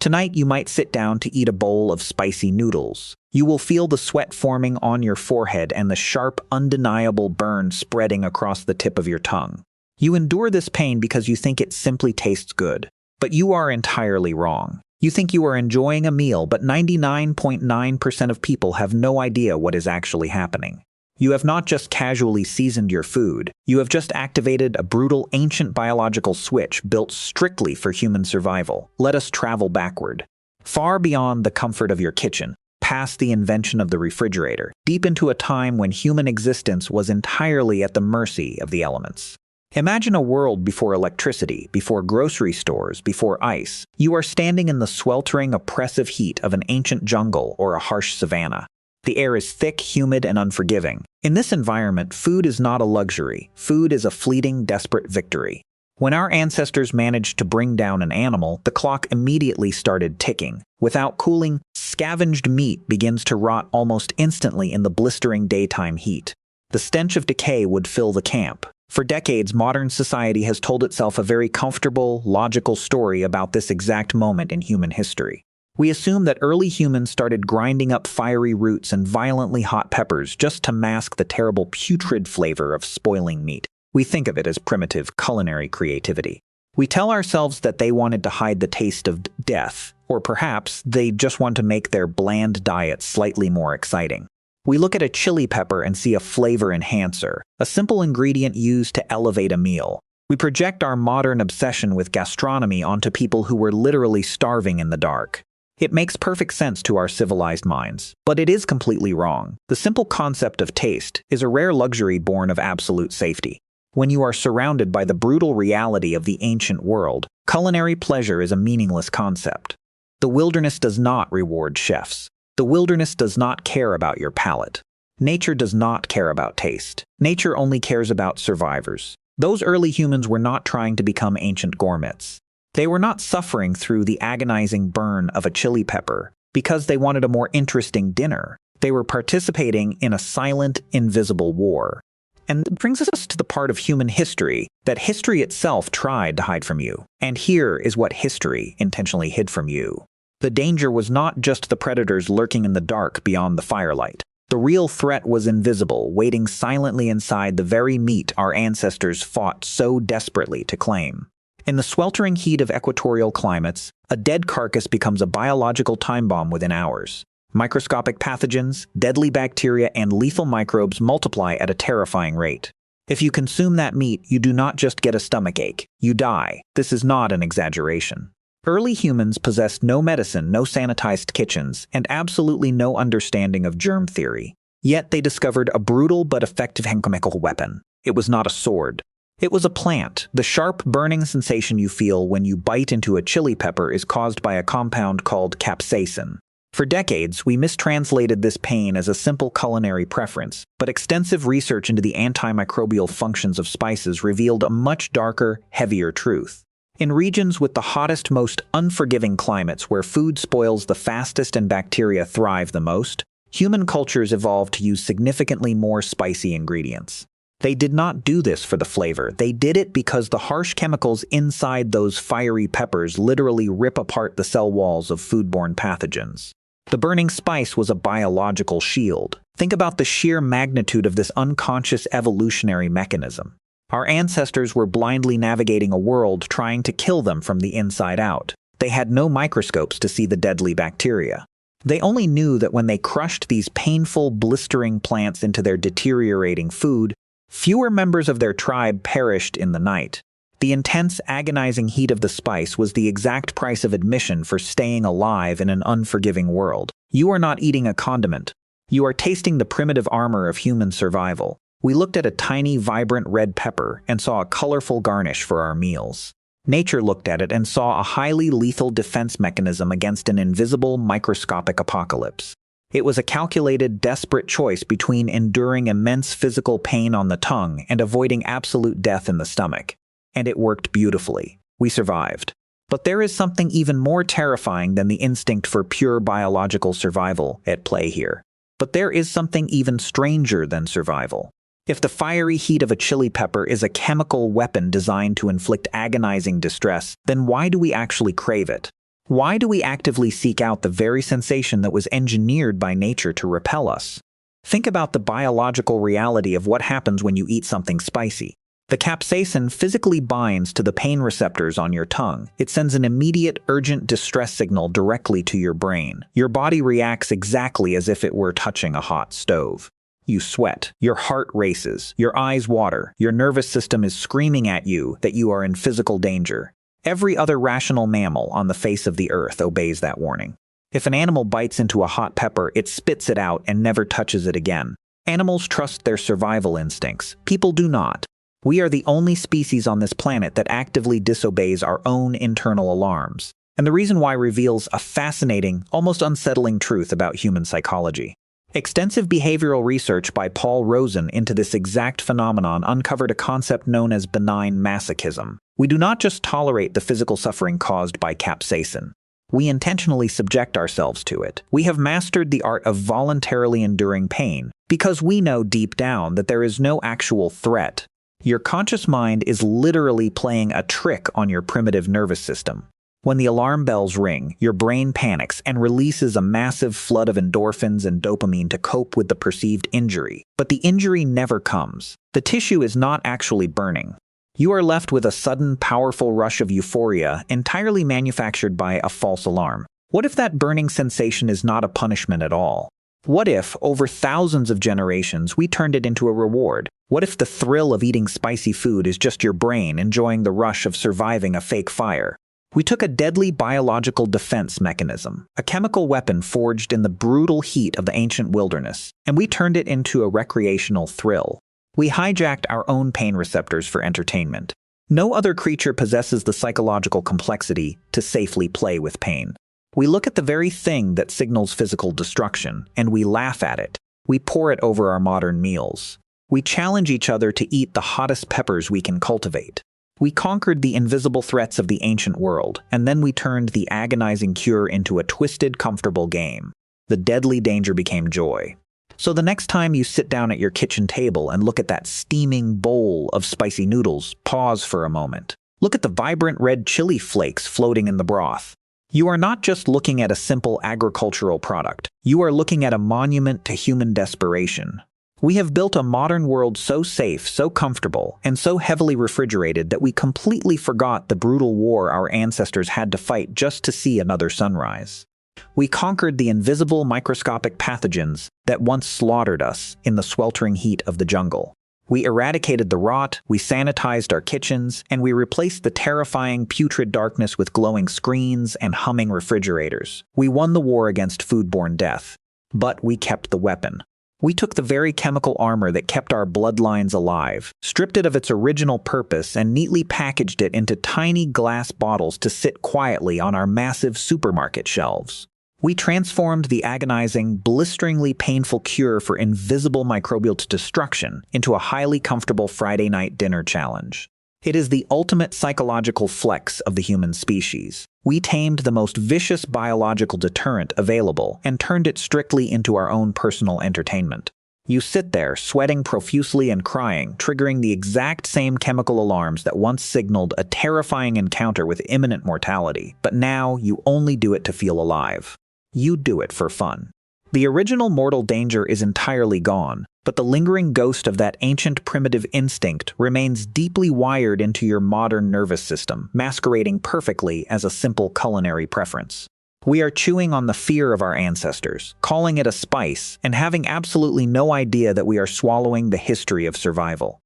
Tonight, you might sit down to eat a bowl of spicy noodles. You will feel the sweat forming on your forehead and the sharp, undeniable burn spreading across the tip of your tongue. You endure this pain because you think it simply tastes good. But you are entirely wrong. You think you are enjoying a meal, but 99.9% of people have no idea what is actually happening. You have not just casually seasoned your food, you have just activated a brutal ancient biological switch built strictly for human survival. Let us travel backward. Far beyond the comfort of your kitchen, past the invention of the refrigerator, deep into a time when human existence was entirely at the mercy of the elements. Imagine a world before electricity, before grocery stores, before ice. You are standing in the sweltering, oppressive heat of an ancient jungle or a harsh savanna. The air is thick, humid, and unforgiving. In this environment, food is not a luxury. Food is a fleeting, desperate victory. When our ancestors managed to bring down an animal, the clock immediately started ticking. Without cooling, scavenged meat begins to rot almost instantly in the blistering daytime heat. The stench of decay would fill the camp. For decades, modern society has told itself a very comfortable, logical story about this exact moment in human history. We assume that early humans started grinding up fiery roots and violently hot peppers just to mask the terrible putrid flavor of spoiling meat. We think of it as primitive culinary creativity. We tell ourselves that they wanted to hide the taste of death, or perhaps they just want to make their bland diet slightly more exciting. We look at a chili pepper and see a flavor enhancer, a simple ingredient used to elevate a meal. We project our modern obsession with gastronomy onto people who were literally starving in the dark. It makes perfect sense to our civilized minds, but it is completely wrong. The simple concept of taste is a rare luxury born of absolute safety. When you are surrounded by the brutal reality of the ancient world, culinary pleasure is a meaningless concept. The wilderness does not reward chefs. The wilderness does not care about your palate. Nature does not care about taste. Nature only cares about survivors. Those early humans were not trying to become ancient gourmets. They were not suffering through the agonizing burn of a chili pepper because they wanted a more interesting dinner. They were participating in a silent, invisible war. And it brings us to the part of human history that history itself tried to hide from you. And here is what history intentionally hid from you. The danger was not just the predators lurking in the dark beyond the firelight. The real threat was invisible, waiting silently inside the very meat our ancestors fought so desperately to claim. In the sweltering heat of equatorial climates, a dead carcass becomes a biological time bomb within hours. Microscopic pathogens, deadly bacteria, and lethal microbes multiply at a terrifying rate. If you consume that meat, you do not just get a stomachache, you die. This is not an exaggeration. Early humans possessed no medicine, no sanitized kitchens, and absolutely no understanding of germ theory. Yet they discovered a brutal but effective chemical weapon. It was not a sword. It was a plant. The sharp, burning sensation you feel when you bite into a chili pepper is caused by a compound called capsaicin. For decades, we mistranslated this pain as a simple culinary preference, but extensive research into the antimicrobial functions of spices revealed a much darker, heavier truth. In regions with the hottest, most unforgiving climates where food spoils the fastest and bacteria thrive the most, human cultures evolved to use significantly more spicy ingredients. They did not do this for the flavor. They did it because the harsh chemicals inside those fiery peppers literally rip apart the cell walls of foodborne pathogens. The burning spice was a biological shield. Think about the sheer magnitude of this unconscious evolutionary mechanism. Our ancestors were blindly navigating a world trying to kill them from the inside out. They had no microscopes to see the deadly bacteria. They only knew that when they crushed these painful, blistering plants into their deteriorating food, fewer members of their tribe perished in the night. The intense, agonizing heat of the spice was the exact price of admission for staying alive in an unforgiving world. You are not eating a condiment. You are tasting the primitive armor of human survival. We looked at a tiny, vibrant red pepper and saw a colorful garnish for our meals. Nature looked at it and saw a highly lethal defense mechanism against an invisible, microscopic apocalypse. It was a calculated, desperate choice between enduring immense physical pain on the tongue and avoiding absolute death in the stomach. And it worked beautifully. We survived. But there is something even more terrifying than the instinct for pure biological survival at play here. But there is something even stranger than survival. If the fiery heat of a chili pepper is a chemical weapon designed to inflict agonizing distress, then why do we actually crave it? Why do we actively seek out the very sensation that was engineered by nature to repel us? Think about the biological reality of what happens when you eat something spicy. The capsaicin physically binds to the pain receptors on your tongue. It sends an immediate, urgent distress signal directly to your brain. Your body reacts exactly as if it were touching a hot stove. You sweat, your heart races, your eyes water, your nervous system is screaming at you that you are in physical danger. Every other rational mammal on the face of the earth obeys that warning. If an animal bites into a hot pepper, it spits it out and never touches it again. Animals trust their survival instincts. People do not. We are the only species on this planet that actively disobeys our own internal alarms. And the reason why reveals a fascinating, almost unsettling truth about human psychology. Extensive behavioral research by Paul Rosen into this exact phenomenon uncovered a concept known as benign masochism. We do not just tolerate the physical suffering caused by capsaicin. We intentionally subject ourselves to it. We have mastered the art of voluntarily enduring pain because we know deep down that there is no actual threat. Your conscious mind is literally playing a trick on your primitive nervous system. When the alarm bells ring, your brain panics and releases a massive flood of endorphins and dopamine to cope with the perceived injury. But the injury never comes. The tissue is not actually burning. You are left with a sudden, powerful rush of euphoria entirely manufactured by a false alarm. What if that burning sensation is not a punishment at all? What if, over thousands of generations, we turned it into a reward? What if the thrill of eating spicy food is just your brain enjoying the rush of surviving a fake fire? We took a deadly biological defense mechanism, a chemical weapon forged in the brutal heat of the ancient wilderness, and we turned it into a recreational thrill. We hijacked our own pain receptors for entertainment. No other creature possesses the psychological complexity to safely play with pain. We look at the very thing that signals physical destruction, and we laugh at it. We pour it over our modern meals. We challenge each other to eat the hottest peppers we can cultivate. We conquered the invisible threats of the ancient world, and then we turned the agonizing cure into a twisted, comfortable game. The deadly danger became joy. So the next time you sit down at your kitchen table and look at that steaming bowl of spicy noodles, pause for a moment. Look at the vibrant red chili flakes floating in the broth. You are not just looking at a simple agricultural product. You are looking at a monument to human desperation. We have built a modern world so safe, so comfortable, and so heavily refrigerated that we completely forgot the brutal war our ancestors had to fight just to see another sunrise. We conquered the invisible microscopic pathogens that once slaughtered us in the sweltering heat of the jungle. We eradicated the rot, we sanitized our kitchens, and we replaced the terrifying putrid darkness with glowing screens and humming refrigerators. We won the war against foodborne death. But we kept the weapon. We took the very chemical armor that kept our bloodlines alive, stripped it of its original purpose, and neatly packaged it into tiny glass bottles to sit quietly on our massive supermarket shelves. We transformed the agonizing, blisteringly painful cure for invisible microbial destruction into a highly comfortable Friday night dinner challenge. It is the ultimate psychological flex of the human species. We tamed the most vicious biological deterrent available and turned it strictly into our own personal entertainment. You sit there, sweating profusely and crying, triggering the exact same chemical alarms that once signaled a terrifying encounter with imminent mortality, but now you only do it to feel alive. You do it for fun. The original mortal danger is entirely gone, but the lingering ghost of that ancient primitive instinct remains deeply wired into your modern nervous system, masquerading perfectly as a simple culinary preference. We are chewing on the fear of our ancestors, calling it a spice, and having absolutely no idea that we are swallowing the history of survival.